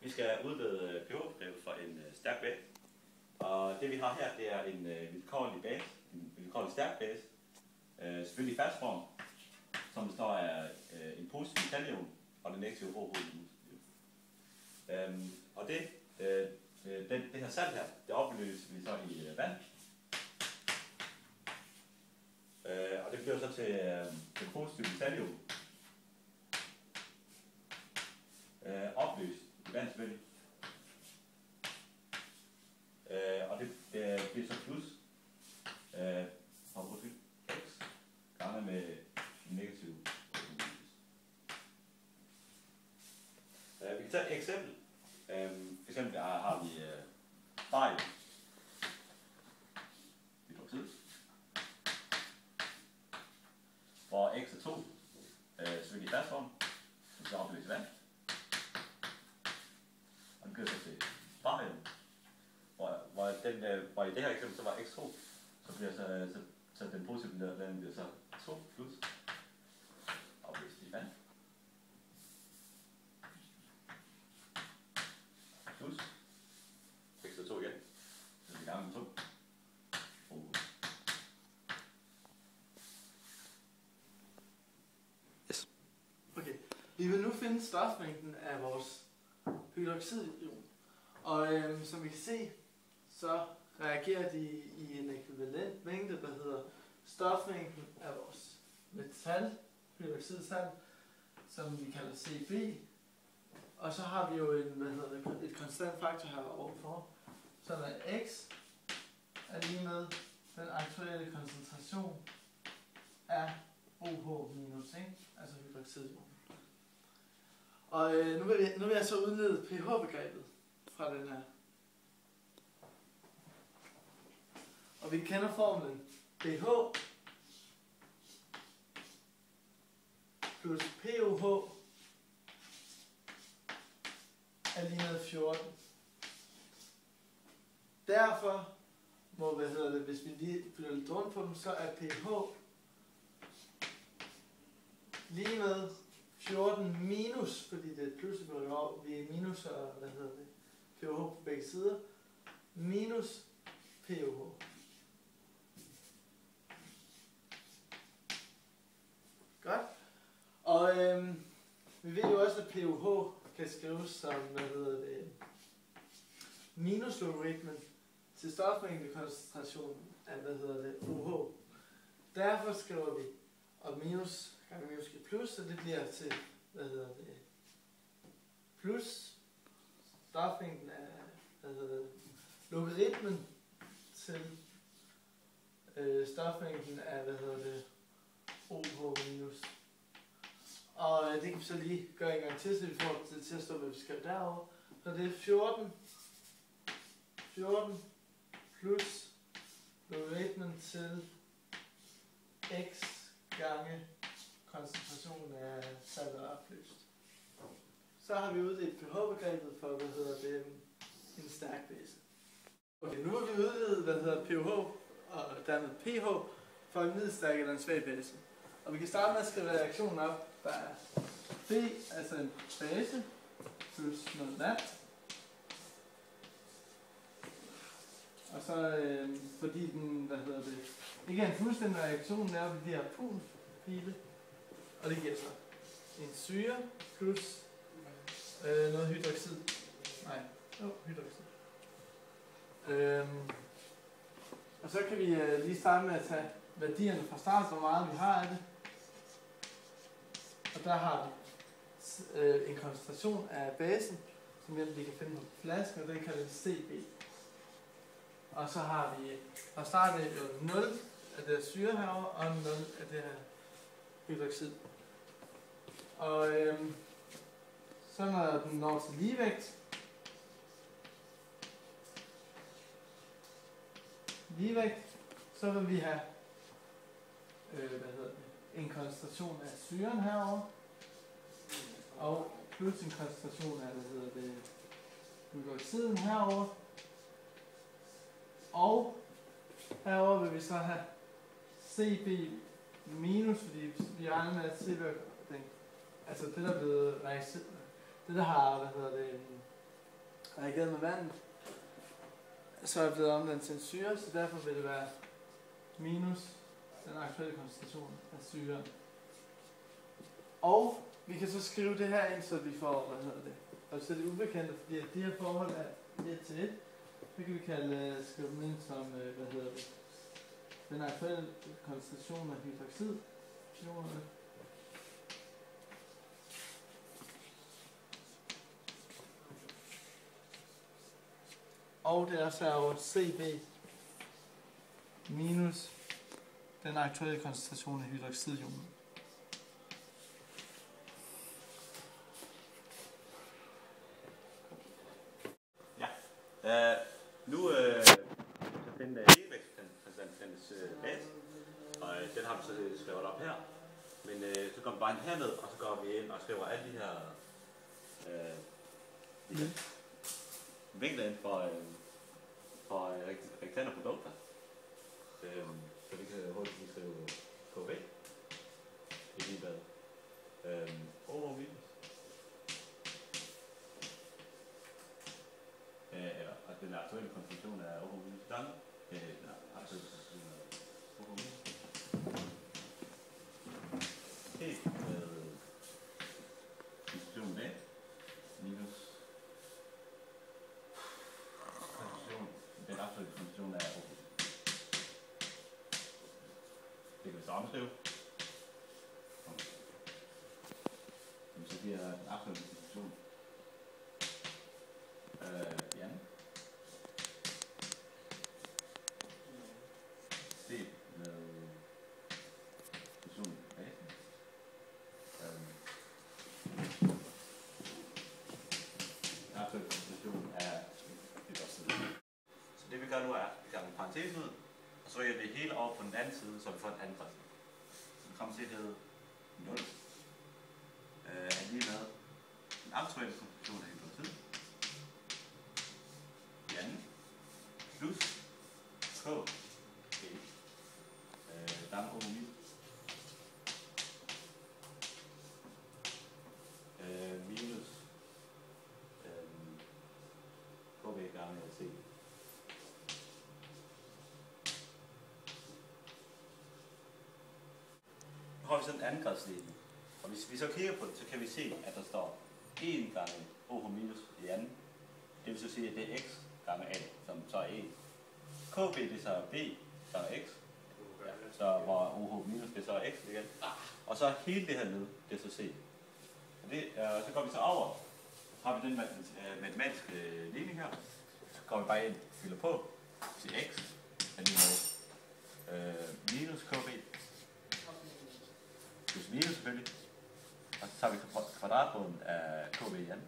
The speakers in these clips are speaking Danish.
Vi skal udlede pH-begrebet for en stærk base. Og det vi har her, det er en vilkårlig base, en vilkårlig stærk base. Selvfølgelig i fast form, som består af en positiv kalium og den negative HH-. Og det her salt her, det opløser vi så i vand. Og det bliver så til det positive kalium opløst i vand selvfølgelig. Og det bliver så plus x gange med negativ. Vi kan tage et eksempel. For eksempel har vi barium hydroxid, hvor x er 2, selvfølgelig i fast form, som skal opløse i vand. Og den bliver så til barium, hvor i det her eksempel så var x 2, så bliver så den positive der, den bliver så 2 plus opløst i vand. Plus x er 2 igen, så vi gange med 2. Yes. Okay, vi vil nu finde stofmængden af vores hydroxidion. Og som vi kan se, så reagerer de i en ekvivalent mængde, der hedder stofmængden af vores metal, hydroxidsalt, som vi kalder Cb. Og så har vi jo et konstant faktor her overfor, så x er lige med den aktuelle koncentration af OH minus, ikke? Altså hydroxidion. Og nu vil jeg så udlede pH-begrebet fra den her. Og vi kender formlen pH plus POH er lige med 14. Derfor må, hvis vi lige fylder lidt rundt på dem, så er pH lige med 14 minus, fordi det er et plus, vi er minus og pH på begge sider, minus POH. Godt. Og vi ved jo også, at POH kan skrives som, minuslogaritmen til stofmængdekoncentrationen af, OH. Derfor skriver vi, og minus gange minus giver plus, så det bliver til, plus stofmængden af, logaritmen til stofmængden af, OH minus. Og det kan vi så lige gøre en gang til, så vi får det til at stå, hvad vi skal derovre. Så det er 14 plus logaritmen til x gange koncentrationen af salt og opløst. Så har vi udledt pH-begrebet for, en stærk base. Okay, nu har vi udledt, pH og dermed pH for en middelstærk eller en svag base. Og vi kan starte med at skrive reaktionen op. Der er B, altså en base, plus noget vand. Og så, fordi den, ikke er en fuldstændig reaktion, der er de her pol-pile. Og det giver så en syre plus noget hydroxid. Hydroxid. Og så kan vi lige starte med at tage værdierne fra start, hvor meget vi har af det. Og der har vi en koncentration af basen, som vi kan finde på flasken, og den kalder vi Cb. Og så har vi fra start af 0 af det her syre herovre, og 0 af det her hydroxid. Og så når den når til ligevægt, så vil vi have en koncentration af syren herovre, og plus en koncentration af hydroxiden herovre. Og herover vil vi så have Cb minus, fordi vi regner med at Cb, altså det der er blevet det der har reageret med vandet, så er det blevet omdannet til en syre, så derfor vil det være minus den aktuelle koncentration af syre. Og vi kan så skrive det her ind, så vi får, og så er det ubekendte, fordi at de her forhold er 1 til 1. Så kan vi skrive dem ind som, den aktuelle koncentration af hydroxid. Og det er så over Cb minus den aktuelle koncentration af hydroxidionen. Nu så finde ligevægtspræsidentens base, og den har vi så skrevet op her. Men så går vi bare ind herned, og så går vi ind og skriver alle de her vinkler ind for rektangler produkter. Så vi kan hurtigt skrive KV. Det er lige hvad. Over minus. Og den aktuelle konstruktion er over minus gange. Den aktuelle konstruktion er over minus. Helt med konstruktionen af minus konstruktion. Den aktuelle konstruktion er over minus. Det kan vi så omskrive. Så bliver den aktuelle konstruktion set med funktionen af basen. Den aktuelle konstruktion er hydroxid. Så det vi gør nu er, at vi tager en parentes ud, og så ryger vi hele over på den anden side, så vi får en anden græsning. Så det kommer til at hedde 0. Er lige med den aktuelle konstruktion af hydroxid. Plus K gange over minus minus KB gange C. Nu har vi sådan en anden gradsligning, og hvis vi så kigger på det, så kan vi se, at der står 1 gange OH minus i anden. Det vil så sige, at det er x gange A, som så er 1. KB det så er B gange x, så hvor OH minus det så er x igen. Og så hele det her ned, det er så C. Og det, så går vi så over, har vi den matematiske ligning her, så går vi bare ind og fylder på, til x er lige med minus KB, plus minus selvfølgelig, og så tager vi kvadratbåden af KB igen.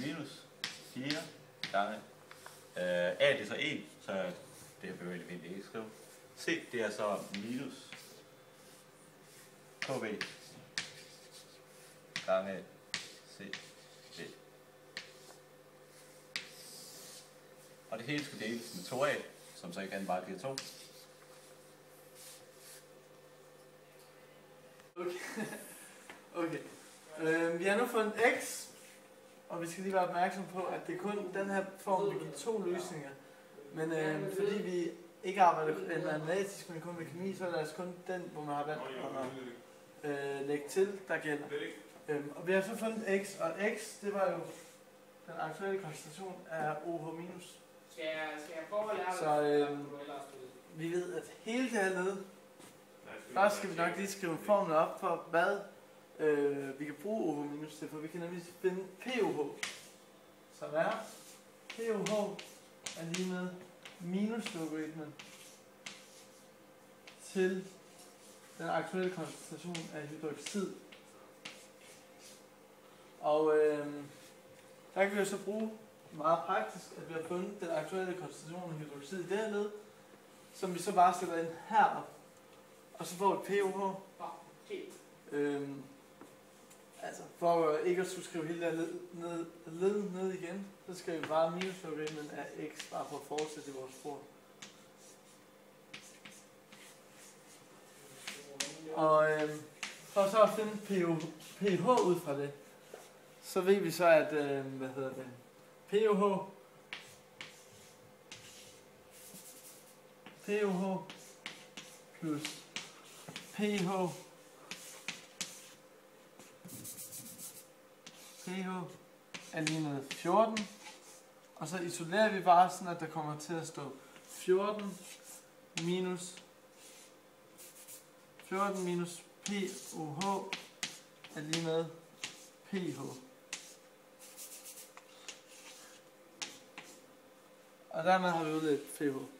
Minus 4 gange A det er så 1, så det behøver vi egentlig ikke skrive. C det er så minus KB gange C B. Og det hele skal deles med 2A, som så igen bare giver 2. Okay. Vi har nu fundet x, og vi skal lige være opmærksom på, at det er kun den her form, vi giver 2 løsninger. Men fordi vi ikke arbejder analytisk, men kun med kemi, så er det altså kun den, hvor man har valgt at lægge til, der gælder. Og vi har så fundet x, og x, det var jo den aktuelle koncentration af OH minus. Skal jeg prøve at lære så vi ved, at hele det her nede, først skal vi nok lige skrive formlen op for, hvad vi kan bruge OH minus til, for vi kan nemlig finde POH, som er POH er lige med minuslogaritmen til den aktuelle koncentration af hydroxid. Og der kan vi jo så bruge meget praktisk, at vi har fundet den aktuelle koncentration af hydroxid i det her led, som vi så bare sætter ind herop, og så får vi POH. Altså, for ikke at skulle skrive hele det led ned igen, så skal vi bare minuslogaritmen af x, bare for at fortsætte i vores spor. Og for så at finde pH ud fra det, så ved vi så, at, pH plus pH er lige med 14, og så isolerer vi bare sådan, at der kommer til at stå 14 minus pOH er lige med pH. Og dermed har vi udledt pH.